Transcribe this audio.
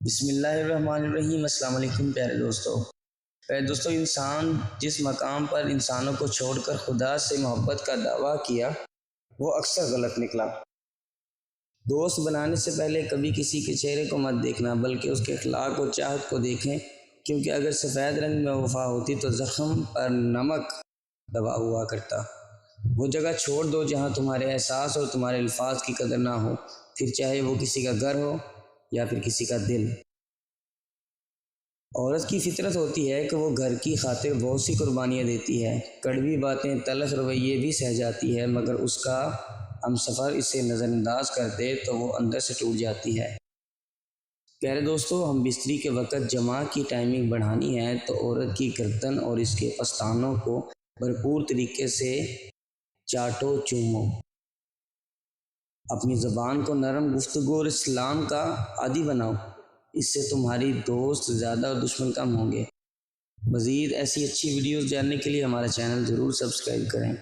بسم اللہ الرحمن الرحیم۔ السلام علیکم پیارے دوستو، انسان جس مقام پر انسانوں کو چھوڑ کر خدا سے محبت کا دعویٰ کیا وہ اکثر غلط نکلا۔ دوست بنانے سے پہلے کبھی کسی کے چہرے کو مت دیکھنا بلکہ اس کے اخلاق و چاہت کو دیکھیں، کیونکہ اگر سفید رنگ میں وفا ہوتی تو زخم پر نمک دبا ہوا کرتا۔ وہ جگہ چھوڑ دو جہاں تمہارے احساس اور تمہارے الفاظ کی قدر نہ ہو، پھر چاہے وہ کسی کا گھر ہو یا پھر کسی کا دل۔ عورت کی فطرت ہوتی ہے کہ وہ گھر کی خاطر بہت سی قربانیاں دیتی ہے، کڑوی باتیں، تلخ رویے بھی سہ جاتی ہے، مگر اس کا ہم سفر اسے نظر انداز کر دے تو وہ اندر سے ٹوٹ جاتی ہے۔ پیارے دوستو، ہم بستری کے وقت جماع کی ٹائمنگ بڑھانی ہے تو عورت کی گردن اور اس کے پستانوں کو بھرپور طریقے سے چاٹو چومو۔ اپنی زبان کو نرم گفتگو اور اسلام کا عادی بناؤ، اس سے تمہاری دوست زیادہ اور دشمن کم ہوں گے۔ مزید ایسی اچھی ویڈیوز جاننے کے لیے ہمارا چینل ضرور سبسکرائب کریں۔